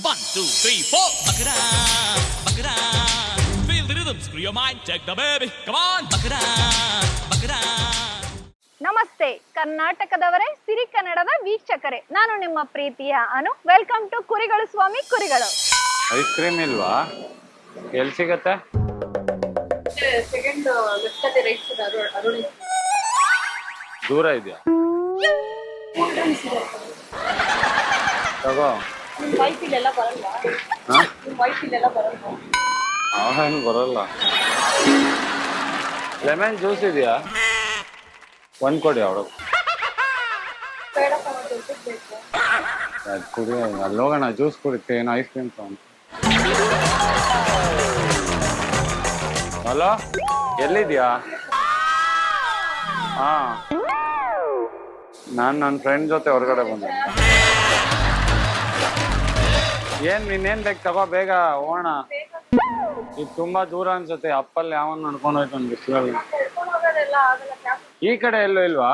1, 2, 3, 4. Bakara, bakara. Feel the rhythm, screw your mind, take the baby. Come on, bakara, bakara. ನಮಸ್ತೆ ಕರ್ನಾಟಕದವರೇ, ಸಿರಿ ಕನ್ನಡದ ವೀಕ್ಷಕರೇ, ನಾನು ನಿಮ್ಮ ಪ್ರೀತಿಯ ಅನು. ವೆಲ್ಕಮ್ ಟು ಕುರಿಗಳು ಸ್ವಾಮಿ ಕುರಿಗಳು. ಐಸ್ ಕ್ರೀಮ್ ಇಲ್ವಾ? ಎಲ್ಲಿ ಸಿಗತ್ತೆ? ಸೆಕೆಂಡ್ ಲೆಫ್ಟ್ ರೈಟ್ ಸೈಡ್ ದೂರ ಇದೆಯಾ? ತಗೋ. ನಿಮ್ಮ ವೈಫ್ ಇಲ್ಲೆಲ್ಲ ಬರಲ್ಲ? ಹಾ? ನಿಮ್ಮ ವೈಫ್ ಇಲ್ಲೆಲ್ಲ ಬರಲ್ಲ? ಅವನು ಬರಲ್ಲ. ಲೆಮನ್ ಜ್ಯೂಸ್ ಇದೆಯಾ? ಒಂದ್ ಕೊಡಿ ಅವಳು. ಬೇಡಪ್ಪ, ಜ್ಯೂಸ್ ಬೇಕು. ಅದು ಕುಡಿ, ಅಲ್ಲಿ ಹೋಗೋಣ, ಜ್ಯೂಸ್ ಕುಡಿತೆ, ಏನು ಐಸ್ ಕ್ರೀಮ್ ತಗೊಂಡು. ಹಲೋ, ಎಲ್ಲಿದ್ಯಾ? ಹಾ, ನಾನು ನನ್ನ ಫ್ರೆಂಡ್ ಜೊತೆ ಹೊರಗಡೆ ಬಂದೆ. ಇನ್ನೇನ್ ಬೇಕು ತಗೋ, ಬೇಗ ಹೋಗೋಣ. ಇದು ತುಂಬಾ ದೂರ ಅನ್ಸುತ್ತೆ. ಅಪ್ಪಲ್ಲಿ ಯಾವನ್ ನಡ್ಕೊಂಡು ಹೋಯ್ತು ಒಂದು ಬಿಸಿಲಲ್ಲಿ. ಈ ಕಡೆ ಎಲ್ಲೂ ಇಲ್ವಾ?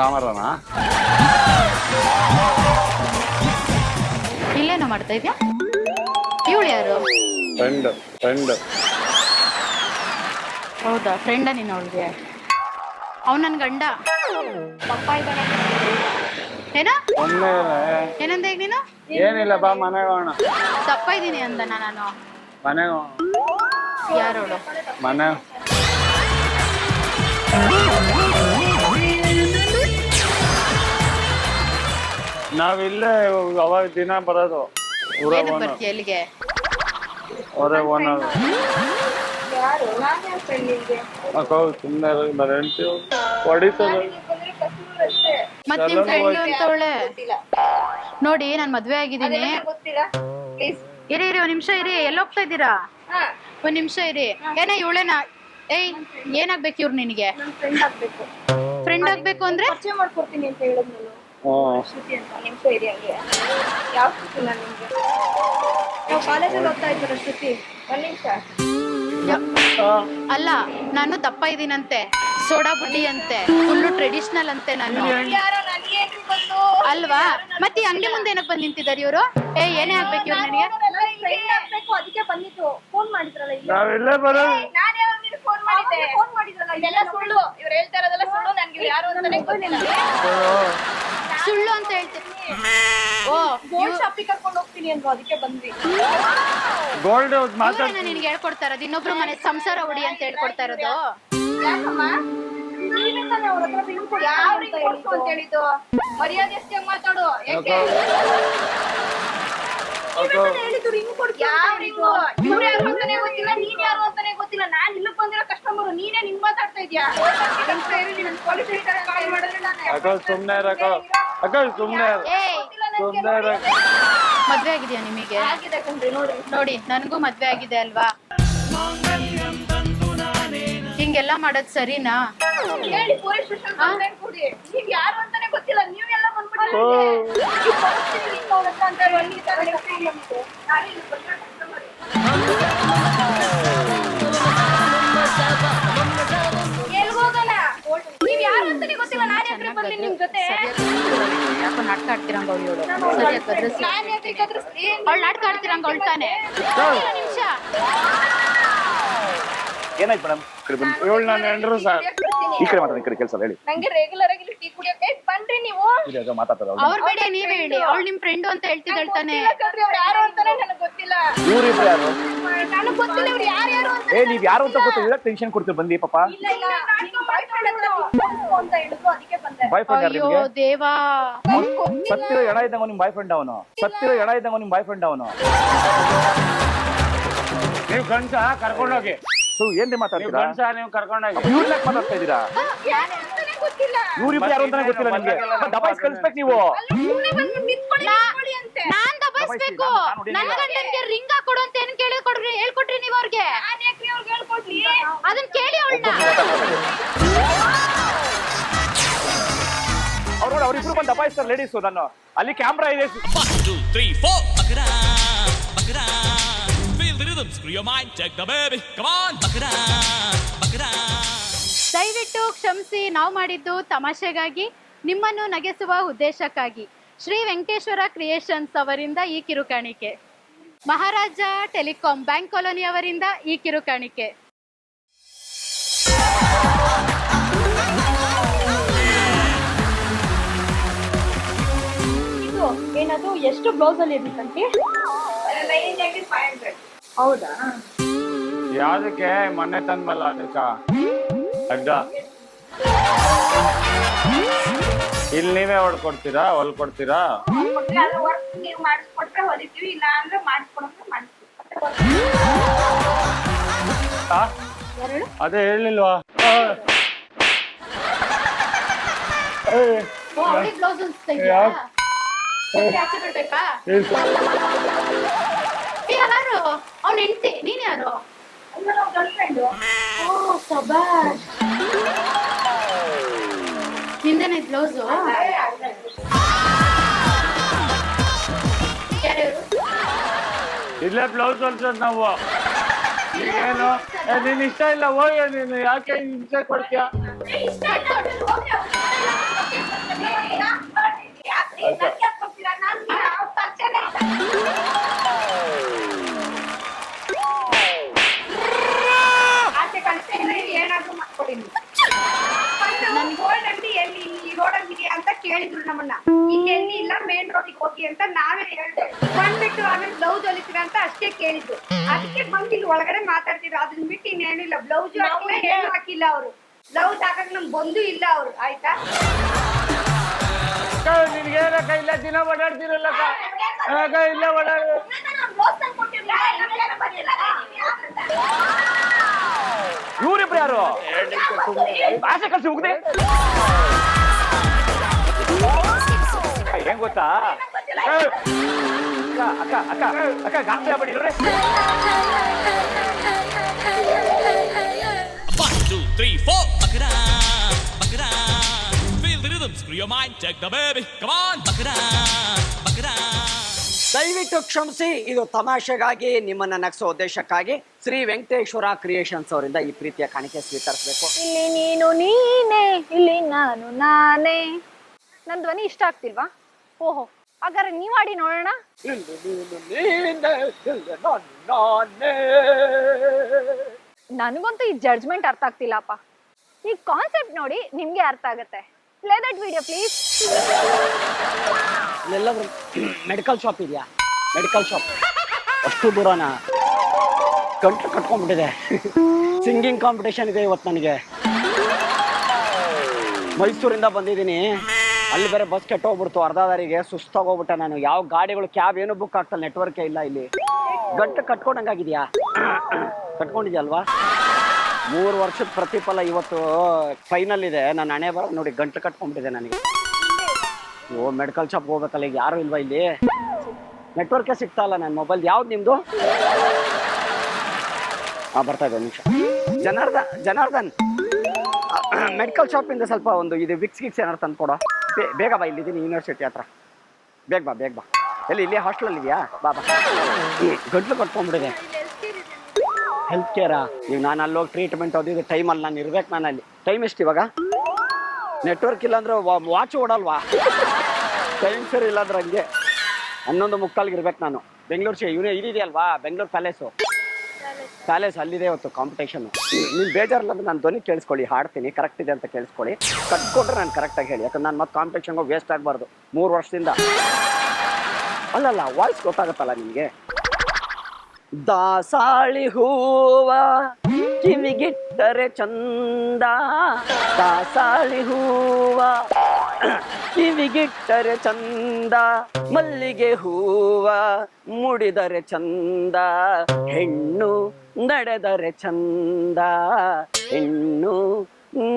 ರಾಮರನಾ? ಇಲ್ಲೇನೋ ಮಾಡ್ತಾ ಇದ್ಯಾ? ಇವಳು ಯಾರು? ಫ್ರೆಂಡ್. ಹೌದಾ, ಫ್ರೆಂಡ ನೀನು ಅವಳಿಗೆ? ಅವ್ನು ನನ್ನ ಗಂಡ. ಏನೋ ಏನಂದ ಈಗ ನೀನು? ಏನಿಲ್ಲ, ಬಾ ಮನೆಗೆ ಹೋಗೋಣ. ತಪ್ಪ ಇದ್ದೀನಿ ಅಂದ ನಾನು. ಮನೆಗೆ ಯಾರೋಳು? ಮನೆ ನಾವಿಲ್ಲೇ ಅವಾಗ ದಿನ ಬರೋದು. ಏನಕ್ಕೆ ಬರ್ತೀಯ ಅಲ್ಲಿಗೆ? ಅವರೇ ಓನರ್. ಯಾರು? ನಾನು ಯಾರು ಫ್ರೆಂಡ್ ನಿಮಗೆ? ಸುಮ್ಮನೆ ಹೇಳ್ತೀವಿ, ಹೊಡಿತದೆ. ಮತ್ತೆ ನಿಮ್ ಫ್ರೆಂಡ್ ಅಂತವಳೆ ನೋಡಿ. ನಾನು ಮದ್ವೆ ಆಗಿದ್ದೀನಿ. ಗೊತ್ತಿಲ್ಲ, ಪ್ಲೀಸ್ ಇರಿ ಒಂದ್ ನಿಮಿಷ ಇರಿ. ಎಲ್ಲೋಗ್ತಾ ಇದ್ದೀರಾ? ಒಂದ್ ನಿಮಿಷ ಇರಿ. ಏನ ಇವಳೇನಾ? ಏಯ್, ಏನಾಗ್ಬೇಕು ಇವ್ರು ನಿನಗೆ? ನನ್ನ ಫ್ರೆಂಡ್ ಆಗ್ಬೇಕು. ಫ್ರೆಂಡ್ ಆಗ್ಬೇಕು ಅಂದ್ರೆ ಪರಿಚಯ ಮಾಡ್ಕೊಡ್ತೀನಿ ಅಂತ ಹೇಳಿದ್ ನಾನು. ಶ್ರುತಿ ಅಂತ. ನಿಮಿಷ ಇರಿ ಹಂಗೆ. ಯಾವ ಶ್ರುತಿ? ನಾನು ನಿಮ್ಗೆ ನಾವು ಕಾಲೇಜಲ್ಲಿ ಓದ್ತಾ ಇದ್ದೀರ ಶ್ರುತಿ. ಒಂದ್ ನಿಮಿಷ. ಅಲ್ಲ, ನಾನು ದಪ್ಪ ಇದೀನಂತೆ, ಸೋಡಾ ಬುಡ್ಡಿ ಅಂತೆ, ಫುಲ್ಲು ಟ್ರೆಡಿಷನಲ್ ಅಂತೆ ನಾನು. ಯಾರೋ ನನಗೆ ಬಂದು ಅಲ್ವಾ? ಮತ್ತೆ ಈ ಅಂಗಡಿ ಮುಂದೆ ಏನಕ್ಕೆ ಬಂದು ನಿಂತಿದ್ದಾರೆ ಇವರು? ಏನೇ ಆಗ್ಬೇಕು ಇವ್ರು ನನಗೆ? ಫ್ರೆಂಡ್ ಆಗ್ಬೇಕು, ಅದಕ್ಕೆ ಬಂದಿತ್ತು. ಫೋನ್ ಮಾಡಿದ್ರಲ್ಲ ಇಲ್ಲಿ. ನಾವಿಲ್ಲೇ ಬರೋದು. ನಾನು ಯಾವಾಗ ಫೋನ್ ಮಾಡಿದ್ದೆ? ಫೋನ್ ಮಾಡಿದ್ರಲ್ಲ, ಇದೆಲ್ಲ ಸುಳ್ಳು. ಇವ್ರು ಹೇಳ್ತಾ ಇರೋದೆಲ್ಲ ಸುಳ್ಳು. ನನ್ಗೆ ಇವ್ರು ಯಾರು ಅಂತಾನೆ ಗೊತ್ತಿಲ್ಲ. ಸುಳ್ಳು ಅಂತ ಹೇಳ್ತೀನಿ. ಓ, ಗೋಲ್ಡ್ ಶಾಪಿಗೆ ಕರ್ಕೊಂಡು ಹೋಗ್ತೀನಿ ಅಂತ, ಅದಕ್ಕೆ ಬಂದ್ವಿ. ಗೋಲ್ಡ್ ಇವ್ರೇನ ನಿನ್ಗೆ ಹೇಳ್ಕೊಡ್ತಾ ಇರೋದು? ಇನ್ನೊಬ್ರು ಮನೆ ಸಂಸಾರ ಹೊಡಿ ಅಂತ ಹೇಳ್ಕೊಡ್ತಾ ಇರೋದು? ಯಾಕಮ್ಮ? ನೀವೇ ತಾನೇ ಅವ್ರ ಹತ್ರ ರಿಂಗ್ ಕೊಡಿ ಅಂತ ಹೇಳಿದ್ದು. ಮರ್ಯಾದೆ ಎಷ್ಟೇ ಮಾತಾಡು. ಯಾಕೆ ಹೇಳಿದ್ದು ರಿಂಗ್ ಕೊಡಿ? ಯಾವ ರಿಂಗು? ಇವ್ರು ಯಾರು ಅಂತಾನೆ ಗೊತ್ತಿಲ್ಲ, ನೀನ್ ಯಾರು ಅಂತಾನೆ ಗೊತ್ತಿಲ್ಲ. ನಾನ್ ಇಲ್ಲಕ್ ಬಂದಿರೋ ಕಸ್ಟಮರ್, ನೀನೇ ನಿಂಗ್ ಮಾತಾಡ್ತಾ ಇದ್ಯಾ? ಪೊಲೀಸ್ ಸ್ಟೇಷನ್ ಕಾಲ್ ಮಾಡಿದ್ರೆ ಮದ್ವೆ ಆಗಿದ್ಯಾ ನಿಮಗೆ? ಆಗಿದೆ ಕಣ್ರಿ, ನೋಡ್ರಿ. ನೋಡಿ, ನನಗೂ ಮದ್ವೆ ಆಗಿದೆ ಅಲ್ವಾ? ಹಿಂಗೆಲ್ಲ ಮಾಡೋದ್ ಸರಿನಾ? ಹೇಳಿ, ಪೊಲೀಸ್ ಸ್ಟೇಷನ್ ಕಂಪ್ಲೇಂಟ್ ಕೊಡಿ. ನೀವ್ ಯಾರು ಅಂತಾನೆ ಗೊತ್ತಿಲ್ಲ, ನೀವೆಲ್ಲ ಬಂದ್ಬಿಟ್ಟು ಎಲ್ಗೋಗಲ್ಲ. ನೀವ್ ಯಾರು ಅಂತಾನೆ ಗೊತ್ತಿಲ್ಲ, ನಾನ್ ಯಾಕ್ರೆ ಬರ್ಲಿ ನಿಮ್ ಜೊತೆ? ಯಾಕೋ ನಾಟಕ ಆಡ್ತಿರಂಗ ಅವಳು. ಸರಿಯಾಗಿ ಕದ್ರಿಸಿ. ನಾನ್ ಯಾಕೆ ಕದ್ರಿಸ್ಲಿ? ಅವಳು ನಾಟಕ ಆಡ್ತಿರಂಗ ಅವಳು ತಾನೆ. ನಿಮಿಷ. ಏನಾಯ್ತು ಮೇಡಮ್? ಇವಳು ನನ್ನ ಹೆಂಡ್ರು ಸರ್. ಈ ಕಡೆ ಮಾತಾಡಿ, ಈ ಕಡೆ ಕೆಲಸ ಹೇಳಿ. ನಂಗೆ ರೆಗ್ಯುಲರ್ ಆಗಿ ಟೀ ಕುಡಿಯೋಕೆ ಬನ್ರಿ ನೀವು. ಮಾತಾಡ್ತಾರೆ ಅವ್ರ ಬೇಡ, ನೀವ್ ಹೇಳಿ. ಅವಳು ನಿಮ್ ಫ್ರೆಂಡ್ ಅಂತ ಹೇಳ್ತಿದ್ದಾಳೆ ತಾನೆ. ಅವ್ರು ಯಾರು ಅಂತಾನೆ ನನಗೆ ಗೊತ್ತಿಲ್ಲ. ಇವ್ರಿಬ್ರು ಯಾರು? ನನಗೆ ಗೊತ್ತಿಲ್ಲ ಇವ್ರು ಯಾರು ಅಂತ. ನೀವ್ ಯಾರು ಅಂತ ಗೊತ್ತಿಲ್ಲ, ಟೆನ್ಷನ್ ಕೊಡ್ತೀವಿ ಬಂದಿ ಪಾಪ. ಇಲ್ಲ ನಿಮ್ಮ ಬಾಯ್ ಫ್ರೆಂಡ್ ಹತ್ರ ಅಂತ ಹೇಳಿದ್ರು, ಅದಕ್ಕೆ ಬಂದೆ. ಬಾಯ್ ಫ್ರೆಂಡ್ ಯಾರು ಅಯ್ಯೋ ನಿಮ್ಗೆ? ದೇವಾ, ಸತ್ತಿರೋ ಎಡ ಇದ್ದಂಗ ನಿಮ್ ಬಾಯ್ ಫ್ರೆಂಡ್ ಅವನು. ಸತ್ತಿರೋ ಎಡ ಇದ್ದಂಗ ನಿಮ್ ಬಾಯ್ ಫ್ರೆಂಡ್ ಅವನು. ನೀವು ಗಂಡ ಕರ್ಕೊಂಡೋಗಿ. ಏನ್ರಿ ಮಾತಾಡ್ತೀರಾ? ಗಂಡ ನೀವು ಕರ್ಕೊಂಡೋಗಿ. ಇವ್ರನ್ನ ಮಾತಾಡ್ತಾ ಇದ್ದೀರಾ? ಯಾರು ಅಂತಾನೆ ಗೊತ್ತಿಲ್ಲ. ಇವ್ರಿಬ್ರು ಯಾರು ಅಂತಾನೆ ಗೊತ್ತಿಲ್ಲ ನಿಮ್ಗೆ. ದಬಾಯಿಸ್ ಕಳಿಸ್ಬೇಕು ನೀವು. ಸುಮ್ಮನೆ ಬಂದು ನಿಂತ್ಕೊಳ್ಳಿ ಅಂತೆ. ನಾನ್ ದಬಾಯಿಸ್ಬೇಕು. ನನ್ನ ಗಂಡನ್ಗೆ ರಿಂಗ್ ಹಾಕೊಡು ಅಂತ ಏನ್ ಕೇಳಿಕೊಡ್ರಿ, ಹೇಳ್ಕೊಟ್ರಿ ನೀವು ಅವ್ರಿಗೆ? ನಾನು ಯಾಕ್ರಿ ಅವ್ರಿಗೆ ಹೇಳ್ಕೊಡ್ಲಿ? ಅದನ್ನ ಕೇಳಿ ಅವಳನ್ನ. ಅವ್ರಿಬ್ರು ಬಂದು ದಬಾಯಿಸ್ತಾರೆ ಲೇಡೀಸ್. ನಾನು ಅಲ್ಲಿ ಕ್ಯಾಮ್ರಾ ಇದೆ. 1, 2, 3, 4. Bakara, bakara. Feel the rhythm, screw your mind, take the baby. Come on, bakara, bakara. ದಯವಿಟ್ಟು ಕ್ಷಮಿಸಿ, ನಾವು ಮಾಡಿದ್ದು ತಮಾಷೆಗಾಗಿ, ನಿಮ್ಮನ್ನು ನಗಿಸುವ ಉದ್ದೇಶಕ್ಕಾಗಿ. ಶ್ರೀ ವೆಂಕಟೇಶ್ವರ ಕ್ರಿಯೇಷನ್ಸ್ ಅವರಿಂದ ಈ ಕಿರುಕಾಣಿಕೆ. ಮಹಾರಾಜ ಟೆಲಿಕಾಂ ಬ್ಯಾಂಕ್ ಕಾಲೋನಿ ಅವರಿಂದ ಈ ಕಿರುಕಾಣಿಕೆ. ಇದು ಏನದು ಎಷ್ಟು ಬ್ಲೌಸ್ ಅಲ್ಲಿ ಇರುತ್ತಂತೆ? ಹೌದಾ? ಯಾವ್ದಕ್ಕೆ ಮೊನ್ನೆ ತಂದ್ಮಲ್ಲ ಅದಕ್ಕ ಅಡ್ಡ ಇಲ್ಲಿ ನೀವೇ ಹೊಡ್ಕೊಡ್ತೀರಾ ಹೊಲ್ಕೊಡ್ತೀರಾ? ನೀವು ಮಾಡಿಸ್ಕೊಟ್ರೆ ಹೊಲಿತೀವಿ, ಇಲ್ಲ ಅಂದ್ರೆ ಮಾಡಿಸ್ಕೊಡಂದ್ರೆ ಮಾಡಿಸ್ತೀವಿ. ಅದೇ ಹೇಳಿಲ್ವಾ? ಬ್ಲೌಸ್ ಯಾರು ಅವ್ನ ಹೆಂಡತಿ? ನೀನ್ ಯಾರು? ನಿಂದೇನೆ ಬ್ಲೌಸು? ಇಲ್ಲೇ ಬ್ಲೌಸ್ ಹೊಲ್ಸೋದ್ ನಾವು. ಏನು ನೀನ್ ಇಷ್ಟ ಇಲ್ಲ ಹೋಗಿ, ನೀನು ಯಾಕೆ ಹಿಂಸೆ ಕೊಡ್ತೀಯ? ಏನಾದ್ರೂ ಮಾಡ್ಕೊಡಿ. ಗೋಲ್ಡ್ ಅಂಗಡಿ ಎಲ್ಲಿ ಈ ರೋಡ್ ಅಂಗಡಿ ಅಂತ ಕೇಳಿದ್ರು ನಮ್ಮನ್ನ. ಇಲ್ಲಿ ಇಲ್ಲ, ಮೇನ್ ರೋಡಿಗೆ ಹೋಗಿ ಅಂತ ನಾವೇ ಹೇಳ್ದೆ. ಬಂದ್ಬಿಟ್ಟು ಆಮೇಲೆ ಬ್ಲೌಸ್ ಹೊಲಿತೀರ ಅಂತ ಅಷ್ಟೇ ಕೇಳಿದ್ದು. ಅದಕ್ಕೆ ಬಂದು ಇಲ್ಲಿ ಒಳಗಡೆ ಮಾತಾಡ್ತಿದ್ರು. ಅದನ್ನ ಬಿಟ್ಟು ಇನ್ನೇನಿಲ್ಲ. ಬ್ಲೌಸ್ ಹಾಕಿಲ್ಲ, ಏನು ಹಾಕಿಲ್ಲ ಅವರು. ಬ್ಲೌಸ್ ಹಾಕಕ್ ನಮ್ಗೆ ಬಂದು ಇಲ್ಲ ಅವರು. ಆಯ್ತಾ? ನಿನ್ಗೇನಕ್ಕ ಇಲ್ಲ, ದಿನ ಓಡಾಡ್ತಿರಲ್ಲಕ್ಕ, ಇಲ್ಲ ಓಡಾಡ. ಇವ್ರಿಬ್ರು ಯಾರು? ಭಾಷೆ ಕಳ್ಸಿ ಮುಗ್ದೆ. ಹೆಂಗ್ ಗೊತ್ತಾ? ಅಕ್ಕ ಅಕ್ಕ ಅಕ್ಕ ಗಾಬರಿ ಆಗ್ಬೇಡಿ. 1, 2, 3, 4. Bakara, bakara. Feel the rhythm, screw your mind, check the baby. Come on, bakara, bakara. ದಯವಿಟ್ಟು ಕ್ಷಮಿಸಿ, ಇದು ತಮಾಷೆಗಾಗಿ, ನಿಮ್ಮನ್ನ ನಗಿಸೋ ಉದ್ದೇಶಕ್ಕಾಗಿ ಶ್ರೀ ವೆಂಕಟೇಶ್ವರ ಕ್ರಿಯೇಷನ್ಸ್ ಅವರಿಂದ ಈ ಪ್ರೀತಿಯ ಕಾಣಿಕೆ ಸ್ವೀಕರಿಸಬೇಕು. ಇಲ್ಲಿ ನೀನು ನೀನೇ, ಇಲ್ಲಿ ನಾನು ನಾನೇ. ನನ್ ಧ್ವನಿ ಇಷ್ಟ ಆಗ್ತಿಲ್ವಾ? ಓಹೋ, ಹಾಗಾದ್ರೆ ನೀವ್ ಆಡಿ ನೋಡೋಣ. ನನಗಂತೂ ಈ ಜಡ್ಜ್ಮೆಂಟ್ ಅರ್ಥ ಆಗ್ತಿಲ್ಲಪ್ಪ. ಈ ಕಾನ್ಸೆಪ್ಟ್ ನೋಡಿ ನಿಮ್ಗೆ ಅರ್ಥ ಆಗತ್ತೆ. Play that video please. ಎಲ್ಲಾದ್ರೂ ಮೆಡಿಕಲ್ ಶಾಪ್ ಇದೆಯಾ? ಮೆಡಿಕಲ್ ಶಾಪ್ ಅಷ್ಟು ದೂರನಾ? ಗಂಟು ಕಟ್ಕೊಂಡ್ಬಿಟ್ಟಿದೆ. ಸಿಂಗಿಂಗ್ ಕಾಂಪಿಟೇಷನ್ ಇದೆ ಇವತ್ತು ನನಗೆ. ಮೈಸೂರಿಂದ ಬಂದಿದ್ದೀನಿ, ಅಲ್ಲಿ ಬೇರೆ ಬಸ್ ಕೆಟ್ಟೋಗ್ಬಿಡ್ತು ಅರ್ಧ ದಾರಿಗೆ. ಸುಸ್ತಾಗೋಗ್ಬಿಟ್ಟೆ ನಾನು. ಯಾವ ಗಾಡಿಗಳು, ಕ್ಯಾಬ್ ಏನು ಬುಕ್ ಆಗ್ತಲ್ಲ, ನೆಟ್ವರ್ಕೇ ಇಲ್ಲ ಇಲ್ಲಿ. ಗಂಟು ಕಟ್ಕೊಂಡಂಗಾಗಿದ್ಯಾ? ಕಟ್ಕೊಂಡಿದ್ಯಲ್ವಾ? 3 ವರ್ಷದ ಪ್ರತಿಫಲ ಇವತ್ತು ಫೈನಲ್ ಇದೆ. ನಾನು ಹಣೆ ಬರ ನೋಡಿ, ಗಂಟು ಕಟ್ಕೊಂಡ್ಬಿಟ್ಟಿದೆ ನನಗೆ. ಮೆಡಿಕಲ್ ಶಾಪ್ ಹೋಗ್ಬೇಕಲ್ಲ, ಈಗ ಯಾರು ಇಲ್ವಾ ಇಲ್ಲಿ? ನೆಟ್ವರ್ಕೇ ಸಿಗ್ತಾ ಇಲ್ಲ ನನ್ನ ಮೊಬೈಲ್. ಯಾವ್ದು ನಿಮ್ದು? ಬರ್ತಾ ಇದೆ ನಿಮಿಷ. ಜನಾರ್ದನ್ ಮೆಡಿಕಲ್ ಶಾಪಿಂದ ಸ್ವಲ್ಪ ಒಂದು ಇದು ವಿಕ್ಸ್ ಏನಾರು ತಂದು ಕೊಡೋ. ಬೇಗ ಬಾ, ಇಲ್ಲಿದ್ದೀನಿ ಯೂನಿವರ್ಸಿಟಿ ಹತ್ರ. ಬೇಗ ಬಾ. ಎಲ್ಲಿ? ಇಲ್ಲಿ ಹಾಸ್ಟೆಲ್ ಇದೆಯಾ? ಬಾ. ಗಂಟ್ಲು ಕಟ್ಕೊಂಡ್ಬಿಟ್ಟಿದೆ. ಹೆಲ್ತ್ ಕೇರಾ? ಈಗ ನಾನು ಅಲ್ಲೋಗಿ ಟ್ರೀಟ್ಮೆಂಟ್ ಓದಿದ್ದು ಟೈಮಲ್ಲಿ ನಾನು ಇರ್ಬೇಕು. ನಾನು ಅಲ್ಲಿ ಟೈಮ್ ಎಷ್ಟು ಇವಾಗ? ನೆಟ್ವರ್ಕ್ ಇಲ್ಲಾಂದ್ರೆ ವಾಚ್ ಓಡಲ್ವಾ? ಟೈಮ್ ಸರಿ ಇಲ್ಲಾಂದ್ರೆ ಹಂಗೆ 11:45 ಇರ್ಬೇಕು ನಾನು. ಬೆಂಗಳೂರು ಇದೆಯಲ್ವಾ, ಬೆಂಗಳೂರು ಪ್ಯಾಲೇಸ್ ಅಲ್ಲಿದೆ ಇವತ್ತು ಕಾಂಪಿಟೇಷನ್. ನೀವು ಬೇಜಾರಿಲ್ಲ, ನಾನು ಧ್ವನಿ ಕೇಳಿಸ್ಕೊಳ್ಳಿ, ಹಾಡ್ತೀನಿ, ಕರೆಕ್ಟ್ ಇದೆ ಅಂತ ಕೇಳಿಸ್ಕೊಳ್ಳಿ. ಕಟ್ಕೊಂಡ್ರೆ ನಾನು ಕರೆಕ್ಟಾಗಿ ಹೇಳಿ, ಯಾಕಂದ್ರೆ ನಾನು ಮತ್ತೆ ಕಾಂಪಿಟೇಷನ್ಗೆ ವೇಸ್ಟ್ ಆಗಬಾರ್ದು. 3 ವರ್ಷದಿಂದ ಅಲ್ಲಲ್ಲ, ವಾಯ್ಸ್ ಗೊತ್ತಾಗತ್ತಲ್ಲ ನಿಮಗೆ. ದಾಸಾಳಿ ಹೂವ ಕಿವಿಗಿಟ್ಟರೆ ಚಂದ, ದಾಸಾಳಿ ಹೂವ ಕಿವಿಗಿಟ್ಟರೆ ಚಂದ, ಮಲ್ಲಿಗೆ ಹೂವ ಮುಡಿದರೆ ಚಂದ, ಹೆಣ್ಣು ನಡೆದರೆ ಚಂದ, ಹೆಣ್ಣು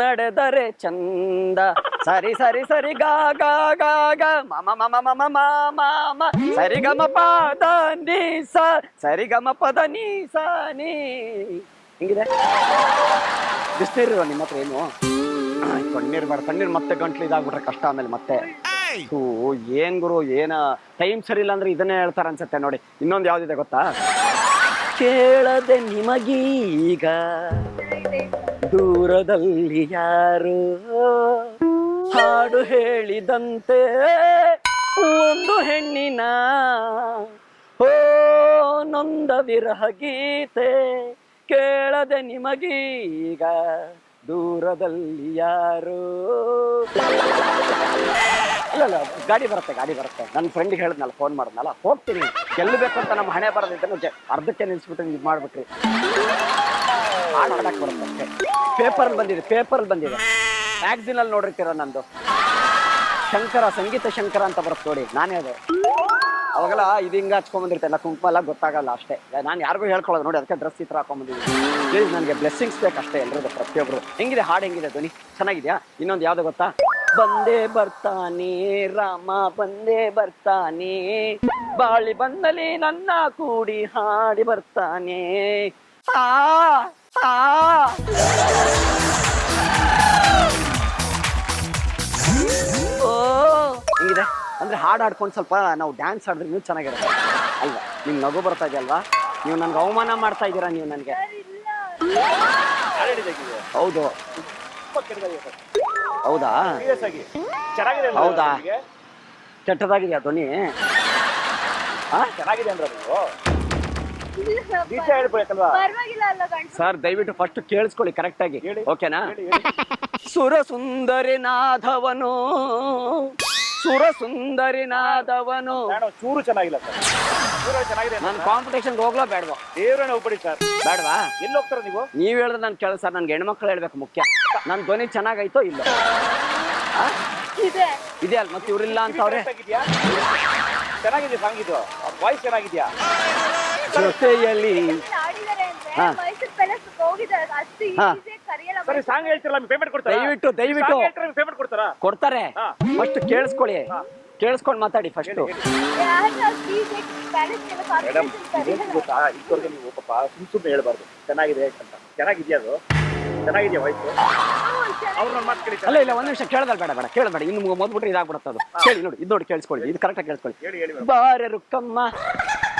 ನಡೆದರೆ ಚಂದ. ಸರಿ ಸರಿ ಸರಿ ಗಾ ಗಾ ಗಾ ಗಾ ಮಮ ಮಮ ಮಮ ಮಮ ಮಮ ಸರಿ ಗಮ ಪದ ನೀ ಸ ಸರಿ ಗಮ ಪದ ನೀ ಸ ನೀ. ಹಿಂಗಿದೆ. ಬಿಸ್ನೀರು ನಿಮ್ಮ ಹತ್ರ ಏನು? ಕಣ್ಣೀರು ಬೇಡ, ಕಣ್ಣೀರು ಮತ್ತೆ ಗಂಟ್ಲು ಇದಾಗ್ಬಿಟ್ರೆ ಕಷ್ಟ ಆಮೇಲೆ ಮತ್ತೆ. ಏನ್ ಗುರು, ಏನ ಟೈಮ್ ಸರಿ ಇಲ್ಲ ಅಂದ್ರೆ ಇದನ್ನೇ ಹೇಳ್ತಾರ ಅನ್ಸತ್ತೆ ನೋಡಿ. ಇನ್ನೊಂದು ಯಾವ್ದಿದೆ ಗೊತ್ತಾ? ಕೇಳದೆ ನಿಮಗೀಗ ದೂರದಲ್ಲಿ ಯಾರು ಹಾಡು ಹೇಳಿದಂತೆ ಒಂದು ಹೆಣ್ಣಿನ ಓ ನೊಂದ ವಿರಹ ಗೀತೆ ಕೇಳದೆ ನಿಮಗೀಗ ದೂರದಲ್ಲಿ ಯಾರು. ಅಲ್ಲ ಗಾಡಿ ಬರುತ್ತೆ ನನ್ನ ಫ್ರೆಂಡಿಗೆ ಹೇಳಿದ್ನಲ್ಲ, ಫೋನ್ ಮಾಡಿದ್ನಲ್ಲ, ಹೋಗ್ತೀನಿ ಗೆಲ್ಲಬೇಕು ಅಂತ ನಮ್ಮ ಹಣೆ ಬರೋದಿದ್ದನ್ನು ಅರ್ಧಕ್ಕೆ ನಿಲ್ಲಿಸ್ಬಿಟ್ಟು ಇದು ಮಾಡ್ಬಿಟ್ರಿ. ಹಾಡಕ್ಕೆ ಬರುತ್ತೆ ಅಷ್ಟೇ. ಪೇಪರಲ್ಲಿ ಬಂದಿದೆ ಮ್ಯಾಗ್ಝಿನಲ್ಲಿ ನೋಡಿರ್ತೀರ ನಂದು ಶಂಕರ, ಸಂಗೀತ ಶಂಕರ ಅಂತ ಬರುತ್ತೆ ನೋಡಿ, ನಾನೇ ಅದು. ಅವಾಗೆಲ್ಲ ಇದು ಹಿಂಗೆ ಹಚ್ಕೊಂಡ್ಬಂದಿರ್ತೇನೆ, ಕುಂಕುಮ ಎಲ್ಲ ಗೊತ್ತಾಗಲ್ಲ ಅಷ್ಟೇ. ನಾನು ಯಾರಿಗೂ ಹೇಳ್ಕೊಳ್ಳೋದು ನೋಡಿ, ಅದಕ್ಕೆ ಡ್ರೆಸ್ ಈ ಥರ ಹಾಕೊಂಡ್ಬಂದಿದ್ದೀನಿ. ಪ್ಲೀಸ್ ನನಗೆ ಬ್ಲೆಸ್ಸಿಂಗ್ಸ್ ಬೇಕಷ್ಟೇ ಎಲ್ರದ್ದು, ಪ್ರತಿಯೊಬ್ಬರು. ಹೆಂಗಿದೆ ಹಾಡು, ಹೆಂಗಿದೆ ಧ್ವನಿ, ಚೆನ್ನಾಗಿದೆಯಾ? ಇನ್ನೊಂದು ಯಾವ್ದು ಗೊತ್ತಾ? ಬಂದೇ ಬರ್ತಾನೆ ರಾಮ ಬಂದೇ ಬರ್ತಾನೆ, ಬಾಳಿ ಬಂದಲ್ಲಿ ನನ್ನ ಕೂಡಿ ಹಾಡಿ ಬರ್ತಾನೆ. ಓ ಹಿಂಗಿದೆ ಅಂದ್ರೆ ಹಾಡು ಹಾಡ್ಕೊಂಡು ಸ್ವಲ್ಪ ನಾವು ಡ್ಯಾನ್ಸ್ ಆಡಿದ್ರೆ ನೀವು ಚೆನ್ನಾಗಿರುತ್ತೆ ಅಲ್ವಾ? ನಿಮ್ಗೆ ನಗು ಬರ್ತಾ ಇದೆಯಲ್ವಾ? ನೀವು ನನ್ಗೆ ಅವಮಾನ ಮಾಡ್ತಾ ಇದ್ದೀರಾ ನೀವು ನನಗೆ. ಹೌದು ಹೌದಾ? ಹೌದಾ? ಕೆಟ್ಟದಾಗಿದೆಯಾ ಧ್ವನಿ? ಚೆನ್ನಾಗಿದೆ ಅಂದ್ರೆ ಪರವಾಗಿಲ್ಲ ಅಲ್ಲ ಗಂಡ. ಸರ್ ದಯವಿಟ್ಟು ಫಸ್ಟ್ ಕೇಳಿಸ್ಕೊಳ್ಳಿ ಕರೆಕ್ಟಾಗಿ, ಓಕೆನಾ? ಸುರಸುಂದರಿ ನಾದವನು ಚೂರು ಚೆನ್ನಾಗಿಲ್ಲ ಸರ್. ನಾನು ಕಾಂಪಿಟೇಷನ್ಗೆ ಹೋಗ್ಲೋ ಬೇಡವಾ? ದೇವ್ರನ್ನ ಹೋಗ್ಬಿಡಿ ಸರ್. ಬೇಡವಾ? ಎಲ್ಲಿ ಹೋಗ್ತಾರ ನೀವು? ನೀವ್ ಹೇಳಿದ್ರೆ ನಾನು ಕೇಳ ಸರ್, ನನ್ಗೆ ಹೆಣ್ಮಕ್ಳು ಹೇಳ್ಬೇಕು ಮುಖ್ಯ. ನನ್ನ ಧ್ವನಿ ಚೆನ್ನಾಗೈತೋ ಇಲ್ಲ ಇದೆ ಅಲ್ಲ, ಮತ್ತೆ ಇವ್ರಿಲ್ಲ ಅಂತ ಅವ್ರೆ. ಚೆನ್ನಾಗಿದೆ ಸಾಂಗ್ ಇದು, ವಾಯ್ಸ್ ಚೆನ್ನಾಗಿದ್ಯಾ? ಜೊತೆಯಲ್ಲಿ ಮೈಸೂರು ಪ್ಯಾಲೇಸ್ ಹೋಗಿದ್ದಾರೆ, ಅಷ್ಟು ಈಸಿ ಕರೆಯಲ್ಲ. ಸರಿ ಸಾಂಗ್ ಹೇಳ್ತಿರಲ್ಲ, ಪೇಮೆಂಟ್ ಕೊಡ್ತಾರೆ? ದಯವಿಟ್ಟು ಪೇಮೆಂಟ್ ಕೊಡ್ತಾರಾ? ಕೊಡ್ತಾರೆ. ಫಸ್ಟ್ ಕೇಳಿಸ್ಕೊಂಡು ಮಾತಾಡಿ ಫಸ್ಟ್. ಗೊತ್ತಾ ಇದ್ದವ್ರಿಗೆ ನೀವು ಪಾಪ ಸುಮ್ಮನೆ ಹೇಳ್ಬಾರ್ದು ಚೆನ್ನಾಗಿದೆ ಅಂತ. ಚೆನ್ನಾಗಿದ್ಯಾ ಅದು? ಚೆನ್ನಾಗಿದ್ಯಾ ವಾಯ್ಸು? ಅವ್ರನ್ನ ಮಾತು ಕೇಳಿ. ಅಲ್ಲ ಇಲ್ಲ, ಒಂದ್ ನಿಮಿಷ ಕೇಳಬೇಡ. ಇನ್ನು ಮೊದ್ಬಿಟ್ರೆ ಇದಾಗ್ಬಿಡುತ್ತೆ ಅದು. ಕೇಳಿ ನೋಡಿ, ಇದು ನೋಡಿ ಕೇಳಿಸ್ಕೊಳ್ಳಿ, ಇದು ಕರೆಕ್ಟಾಗಿ ಕೇಳಿಸ್ಕೊಳ್ಳಿ. ಬಾರೆ ರುಕ್ಕಮ್ಮ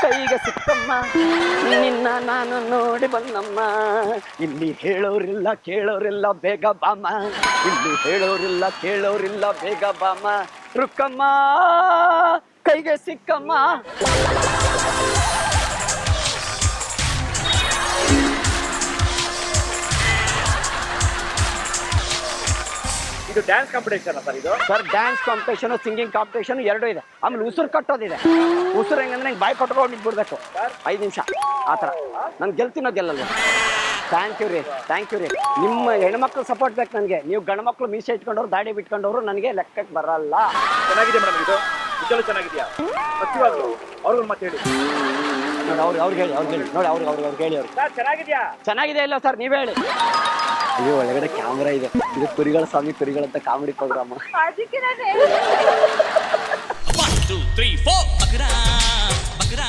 ಕೈಗೆ ಸಿಕ್ಕಮ್ಮ, ನಿನ್ನ ನಾನು ನೋಡಿ ಬಂದಮ್ಮ, ಇಲ್ಲಿ ಹೇಳೋರಿಲ್ಲ ಕೇಳೋರಿಲ್ಲ ಬೇಗ ಬಾಮ, ಇಲ್ಲಿ ಹೇಳೋರಿಲ್ಲ ಕೇಳೋರಿಲ್ಲ ಬೇಗ ಬಾಮ, ರುಕ್ಕಮ್ಮ ಕೈಗೆ ಸಿಕ್ಕಮ್ಮ. ಇದು ಡ್ಯಾನ್ಸ್ ಕಾಂಪಿಟೇಷನ್ ಸರ್? ಇದು sir dance competition, singing competition ಎರಡೂ ಇದೆ. ಆಮೇಲೆ ಉಸಿರು ಕಟ್ಟೋದಿದೆ. ಉಸಿರು ಹೆಂಗಂದ್ರೆ ನಂಗೆ ಬಾಯಿ ಕಟ್ಕೊಂಡು ನಿಂತ್ಬಿಡ್ಬೇಕು 5 ನಿಮಿಷ ಆ ಥರ. ನಾನು ಗೆಲ್ತೀನೋ ಗೆಲ್ಲಲ್ವ? ಥ್ಯಾಂಕ್ ಯು ರೀ. ನಿಮ್ಮ ಹೆಣ್ಮಕ್ಳು ಸಪೋರ್ಟ್ ಬೇಕು ನನಗೆ. ನೀವು ಗಂಡ್ಮಕ್ಳು ಮೀಸೆ ಇಟ್ಕೊಂಡವ್ರು ದಾಡಿ ಬಿಟ್ಕೊಂಡವ್ರು ನನಗೆ ಲೆಕ್ಕಕ್ಕೆ ಬರಲ್ಲ. ಚೆನ್ನಾಗಿದೆ ಮೇಡಮ್, ಇದು ನಿಜವೂ ಚೆನ್ನಾಗಿದೆಯಾ? ಸತ್ಯವಾಗ್ಲು ಅವ್ರಿಗೂ ಮತ್ತೆ ಹೇಳಿ ನೋಡಿ, ಅವ್ರಿಗೆ ಹೇಳಿ ನೋಡಿ, ಅವ್ರಿಗೆ ಹೇಳಿ ಚೆನ್ನಾಗಿದ್ಯಾ? ಚೆನ್ನಾಗಿದೆ ಇಲ್ಲ ಸರ್ ನೀವೇ ಹೇಳಿ. ಅಯ್ಯೋ ಒಳಗಡೆ ಕ್ಯಾಮ್ರಾ ಇದೆ, ಇದು ಕುರಿಗಳ ಸ್ವಾಮಿ ಕುರಿಗಳಂತ ಕಾಮಿಡಿ ಪ್ರೋಗ್ರಾಮ್. ಅದಕ್ಕೆ ನಾನು 1, 2, 3, 4 Bakara, Bakara.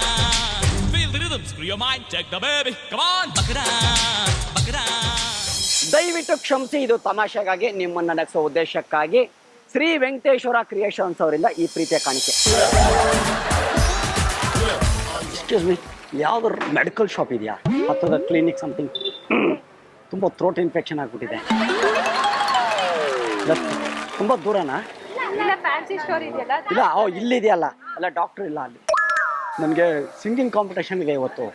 Feel the rhythm, screw your mind, check the baby. Come on, Bakara, Bakara. ದಯವಿಟ್ಟು ಕ್ಷಮಿಸಿ, ಇದು ತಮಾಷೆಗಾಗಿ ನಿಮ್ಮನ್ನ ನಗಿಸೋ ಉದ್ದೇಶಕ್ಕಾಗಿ ಶ್ರೀ ವೆಂಕಟೇಶ್ವರ ಕ್ರಿಯೇಷನ್ಸ್ ಅವರಿಂದ ಈ ಪ್ರೀತಿಯ ಕಾಣಿಕೆ. ಎಕ್ಸ್ಕ್ಯೂಸ್ ಮೀ, ಯಾವ್ದಾದ್ರು ಮೆಡಿಕಲ್ ಶಾಪ್ ಇದೆಯಾ ಅಥವಾ ಕ್ಲಿನಿಕ್ ಸಮಥಿಂಗ್? ತುಂಬ ಥ್ರೋಟ್ ಇನ್ಫೆಕ್ಷನ್ ಆಗ್ಬಿಟ್ಟಿದೆ. ತುಂಬ ದೂರನಾ? ಫ್ಯಾನ್ಸಿ ಸ್ಟೋರ್ ಇದೆಯಲ್ಲ ಇಲ್ಲ, ಇಲ್ಲಿದೆಯಲ್ಲ, ಅಲ್ಲ ಡಾಕ್ಟ್ರ್ ಇಲ್ಲ ಅಲ್ಲಿ. ನನಗೆ ಸಿಂಗಿಂಗ್ ಕಾಂಪಿಟೇಷನ್ ಇದೆ ಇವತ್ತು.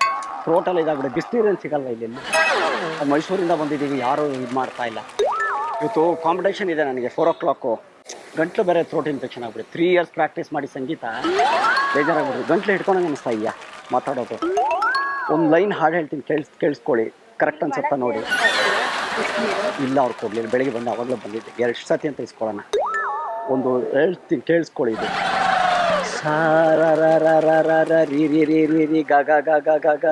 ಥ್ರೋಟಲ್ಲಿ ಇದಾಗ್ಬಿಟ್ಟು ಡಿಸ್ಟೀರಿಯನ್ ಸಿಗಲ್ಲ ಇಲ್ಲಿ. ಮೈಸೂರಿಂದ ಬಂದಿದ್ದೀವಿ, ಯಾರೂ ಇದು ಮಾಡ್ತಾ ಇಲ್ಲ. ಇವತ್ತು ಕಾಂಪಿಟೇಷನ್ ಇದೆ ನನಗೆ 4 o'clock. ಗಂಟ್ಲು ಬೇರೆ ಥ್ರೋಟ್ ಇನ್ಫೆಕ್ಷನ್ ಆಗ್ಬಿಟ್ಟು 3 years ಪ್ರಾಕ್ಟೀಸ್ ಮಾಡಿ ಸಂಗೀತ ಬೇಜಾರಾಗ್ಬಿಡ್ತು. ಗಂಟ್ಲು ಹಿಡ್ಕೊಂಡಂಗೆ ಅನಿಸ್ತಾ ಇದೆಯಾ ಮಾತಾಡೋದು? ಒಂದು ಲೈನ್ ಹಾಡು ಹೇಳ್ತೀನಿ, ಕೇಳಿಸ್ಕೊಳ್ಳಿ, ಕರೆಕ್ಟ್ ಅನ್ಸುತ್ತಾ ನೋಡಿ. ಇಲ್ಲ ಅವ್ರು ಕೊಡಲಿಲ್ಲ, ಬೆಳಿಗ್ಗೆ ಬಂದು ಅವಾಗಲೇ ಬಂದಿದ್ದೆ. 2 ಸತಿ ಅಂತ ಇಸ್ಕೊಳ್ಳೋಣ. ಒಂದು ಹೇಳ್ತೀನಿ ಕೇಳಿಸ್ಕೊಳ್ಳಿ. ಇದು ಸಾರ ರೀ ರೀ ರೀ ರೀ ರೀ ಗ ಗ ಗ ಗ ಗ ಗ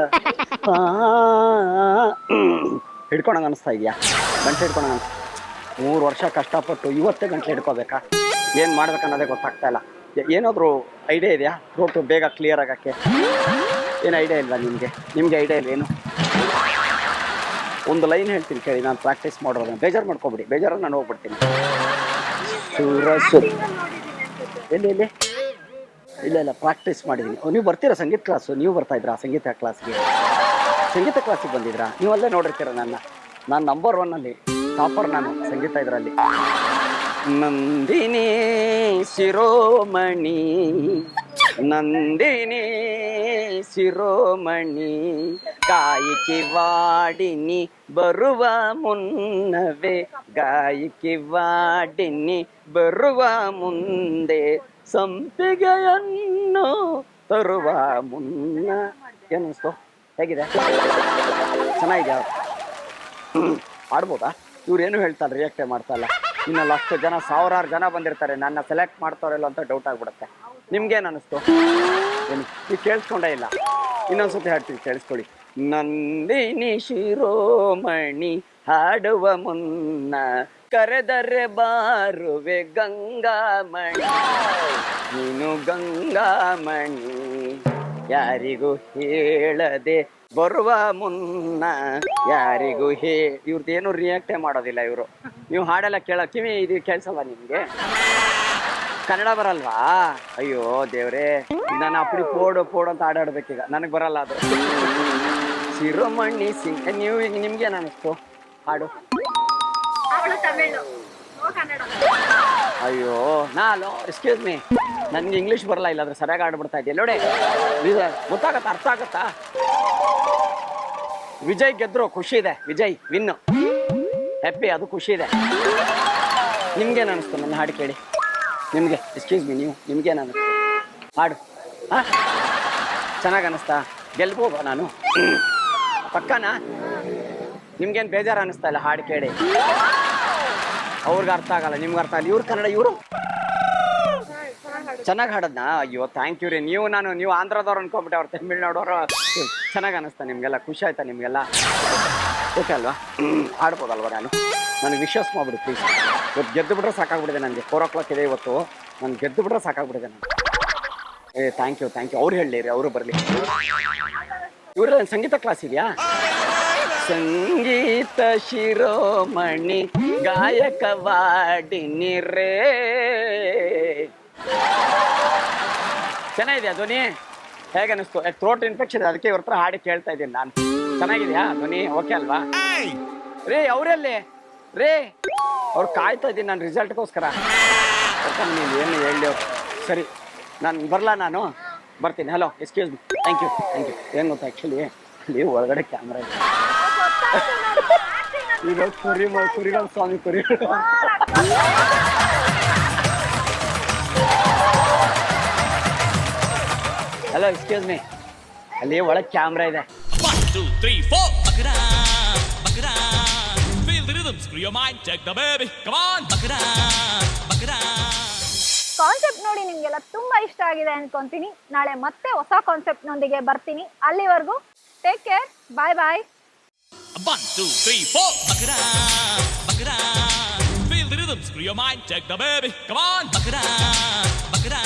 ಹಿಡ್ಕೊಂಡಂಗೆ ಅನಿಸ್ತಾ ಇದೆಯಾ? ಗಂಟೆ ಹಿಡ್ಕೊಂಡಂಗೆ ಅನಿಸ್ತಾ. 3 ವರ್ಷ ಕಷ್ಟಪಟ್ಟು ಇವತ್ತೇ ಗಂಟೆ ಹಿಡ್ಕೋಬೇಕಾ? ಏನು ಮಾಡ್ಬೇಕನ್ನೋದೇ ಗೊತ್ತಾಗ್ತಾ ಇಲ್ಲ. ಏನಾದರೂ ಐಡಿಯಾ ಇದೆಯಾ ಥ್ರೋಟು ಬೇಗ ಕ್ಲಿಯರ್ ಆಗೋಕ್ಕೆ? ಏನು ಐಡಿಯಾ ಇಲ್ವಾ ನಿಮಗೆ ಐಡಿಯಾ ಇಲ್ಲ ಏನು? ಒಂದು ಲೈನ್ ಹೇಳ್ತೀನಿ ಕೇಳಿ, ನಾನು ಪ್ರಾಕ್ಟೀಸ್ ಮಾಡೋದು. ಬೇಜಾರು ಮಾಡ್ಕೊಬಿಡಿ, ಬೇಜಾರು ನಾನು ಹೋಗ್ಬಿಡ್ತೀನಿ. ಎಲ್ಲಿ ಇಲ್ಲ ಪ್ರಾಕ್ಟೀಸ್ ಮಾಡಿದ್ದೀನಿ. ನೀವು ಬರ್ತೀರಾ ಸಂಗೀತ ಕ್ಲಾಸು? ನೀವು ಬರ್ತಾ ಇದ್ರಾ ಸಂಗೀತ ಕ್ಲಾಸ್ಗೆ? ಸಂಗೀತ ಕ್ಲಾಸಿಗೆ ಬಂದಿದ್ರಾ ನೀವು? ಅಲ್ಲೇ ನೋಡಿರ್ತೀರ ನನ್ನ. ನಾನು ನಂಬರ್ 1 ಅಲ್ಲಿ ಟಾಪರ್ ನಾನು ಸಂಗೀತ ಇದರಲ್ಲಿ. ನಂದಿನಿ ಶಿರೋಮಣಿ, ನಂದಿನಿ ಶಿರೋಮಣಿ, ಗಾಯಕಿ ವಾಡಿನಿ ಬರುವ ಮುನ್ನವೇ, ಗಾಯಕಿ ವಾಡಿನಿ ಬರುವ ಮುಂದೆ, ಸಂಪಿಗೆಯನ್ನು ತರುವ ಮುನ್ನ. ಏನಿಸ್ತು? ಹೇಗಿದೆ? ಚೆನ್ನಾಗಿದೆ. ಆಡ್ಬೋದಾ? ಇವ್ರೇನು ಹೇಳ್ತಾರೆ, ರಿಯಾಕ್ಟೇ ಮಾಡ್ತಾ ಇಲ್ಲ. ಇನ್ನಲ್ಲಿ ಅಷ್ಟು ಜನ, ಸಾವಿರಾರು ಜನ ಬಂದಿರ್ತಾರೆ, ನನ್ನ ಸೆಲೆಕ್ಟ್ ಮಾಡ್ತಾರಲ್ಲ ಅಂತ ಡೌಟ್ ಆಗ್ಬಿಡುತ್ತೆ. ನಿಮ್ಗೇನು ಅನ್ನಿಸ್ತು? ಏನು ನೀವು ಕೇಳಿಸ್ಕೊಂಡೇ ಇಲ್ಲ? ಇನ್ನೊಂದ್ಸತಿ ಹಾಡ್ತೀವಿ, ಕೇಳಿಸ್ಕೊಳ್ಳಿ. ನಂದಿನಿ ಶಿರೋಮಣಿ ಹಾಡುವ ಮುನ್ನ, ಕರೆದರೆ ಬಾರುವೆ ಗಂಗಾಮಣಿ, ನೀನು ಗಂಗಾಮಣಿ, ಯಾರಿಗೂ ಹೇಳದೆ ಬರುವ ಮುನ್ನ, ಯಾರಿಗೂ ಇವ್ರದ್ದೇನು ರಿಯಾಕ್ಟೇ ಮಾಡೋದಿಲ್ಲ ಇವರು. ನೀವು ಹಾಡೆಲ್ಲ ಕಿವಿ ಇದು ಕೇಳಿಸಲ್ವಾ ನಿಮಗೆ? ಕನ್ನಡ ಬರಲ್ವಾ? ಅಯ್ಯೋ ದೇವ್ರೇ, ನಾನು ಅಪ್ಪಡಿ ಪೋಡು ಅಂತ ಆಡಾಡ್ಬೇಕೀಗ. ನನಗೆ ಬರಲ್ಲ ಅದು. ಶಿರೋಮಣಿ ಸಿಂಗ್. ನೀವು ನಿಮ್ಗೇನು ಅನ್ನಿಸ್ತು ಹಾಡು? ಅಯ್ಯೋ ನಾನು ಎಕ್ಸ್ಕ್ಯೂಸ್ ಮೀ, ನನ್ಗೆ ಇಂಗ್ಲೀಷ್ ಬರಲ್ಲ, ಇಲ್ಲಾಂದ್ರೆ ಸರಿಯಾಗಿ ಆಡ್ಬಿಡ್ತಾ ಇದೆಯಲ್ಲ ನೋಡಿ. ಗೊತ್ತಾಗತ್ತಾ? ಅರ್ಥ ಆಗತ್ತಾ? ವಿಜಯ್ ಗೆದ್ರು, ಖುಷಿ ಇದೆ. ವಿಜಯ್ ವಿನ್ನು, ಹ್ಯಾಪಿ, ಅದು ಖುಷಿ ಇದೆ. ನಿಮ್ಗೇನು ಅನ್ನಿಸ್ತು ನನ್ನ ಹಾಡು ಕೇಳಿ? ನಿಮಗೆ ಎಕ್ಸ್ಕ್ಯೂಸ್ ಮೀ, ನಿಮ್ಗೇನು ಅನ್ನಿಸ್ತು ಹಾಡು? ಚೆನ್ನಾಗಿ ಅನ್ನಿಸ್ತಾ? ಗೆಲ್ಬೋದ ನಾನು? ಪಕ್ಕನಾ? ನಿಮ್ಗೇನು ಬೇಜಾರು ಅನ್ನಿಸ್ತಾ ಇಲ್ಲ ಹಾಡು ಕೇಳಿ? ಅವ್ರಿಗೆ ಅರ್ಥ ಆಗಲ್ಲ, ನಿಮ್ಗೆ ಅರ್ಥ ಆಗಲ್ಲ. ಇವ್ರು ಕನ್ನಡ, ಇವರು ಚೆನ್ನಾಗಿ ಹಾಡದ್ನಾ? ಅಯ್ಯೋ ಥ್ಯಾಂಕ್ ಯು ರೀ. ನೀವು ಆಂಧ್ರದವ್ರು ಅನ್ಕೊಂಬಿಟ್ಟೆ, ಅವ್ರು ತಮಿಳ್ನಾಡೋರು. ಚೆನ್ನಾಗಿ ಅನ್ನಿಸ್ತಾ ನಿಮಗೆಲ್ಲ? ಖುಷಿ ಆಯ್ತಾ ನಿಮಗೆಲ್ಲ? ಓಕೆ ಅಲ್ವಾ? ಹಾಡ್ಬೋದಲ್ವ ನಾನು? ನನಗೆ ವಿಶ್ವಾಸ ಮಾಡ್ಬಿಡಿ ಪ್ಲೀಸ್. ಇವತ್ತು ಗೆದ್ದು ಬಿಟ್ರೆ ಸಾಕಾಗ್ಬಿಟ್ಟಿದೆ ನನಗೆ. 4 o'clock ಇದೆ ಇವತ್ತು. ನಾನು ಗೆದ್ದು ಬಿಟ್ರೆ ಸಾಕಾಗ್ಬಿಟ್ಟಿದೆ ನನಗೆ. Thank you. ಅವ್ರು ಹೇಳಲಿ, ಅವರು ಬರಲಿ. ಇವರೆಲ್ಲ ಸಂಗೀತ ಕ್ಲಾಸ್ ಇದೆಯಾ? ಸಂಗೀತ ಶಿರೋಮಣಿ ಗಾಯಕವಾಡಿನಿ ರೇ. ಚೆನ್ನಾಗಿದೆಯಾ ಧ್ವನಿ? ಹೇಗೆ ಅನ್ನಿಸ್ತು? ಥ್ರೋಟ್ ಇನ್ಫೆಕ್ಷನ್, ಅದಕ್ಕೆ ಇವ್ರ ಹತ್ರ ಹಾಡಿ ಕೇಳ್ತಾ ಇದ್ದೀನಿ ನಾನು. ಚೆನ್ನಾಗಿದೆಯಾ ಧ್ವನಿ? ಓಕೆ ಅಲ್ವಾ? ರೇ ಅವರಲ್ಲಿ ರೇ ಅವ್ರು ಕಾಯ್ತಾ ಇದ್ದೀನಿ ನಾನು ರಿಸಲ್ಟ್ಗೋಸ್ಕರ. ನೀವು ಏನು ಹೇಳಿ ಅವ್ರು? ಸರಿ, ನಾನು ಬರಲ್ಲ, ನಾನು ಬರ್ತೀನಿ. Hello, excuse me. Thank you. ಏನು ಗೊತ್ತಾ, ಆ್ಯಕ್ಚುಲಿ ಅಲ್ಲಿ ಒಳಗಡೆ ಕ್ಯಾಮ್ರಾ ಇದೆ. ಈಗ ಕುರಿಗಳು ಸ್ವಾಮಿ, ಕುರಿಗಳು. ಹಲೋ, ಎಕ್ಸ್ಕ್ಯೂಸ್ ಮೀ, ಅಲ್ಲಿ ಒಳಗೆ ಕ್ಯಾಮ್ರಾ ಇದೆ. 1, 2, 3, 4. Bakara, bakara. Feel the rhythm, screw your mind, check the baby. Come on, bakara, bakara. Concept ನೋಡಿ ನಿಮ್ಗೆಲ್ಲ ತುಂಬಾ ಇಷ್ಟ ಆಗಿದೆ ಅನ್ಕೊಂತೀನಿ. ನಾಳೆ ಮತ್ತೆ ಹೊಸ ಕಾನ್ಸೆಪ್ಟ್ ನೊಂದಿಗೆ ಬರ್ತೀನಿ. ಅಲ್ಲಿವರೆಗೂ take care, bye bye. 1, 2, 3, 4. Bakara, bakara. Feel the rhythm, screw your mind, check the baby. Come on, bakara, bakara.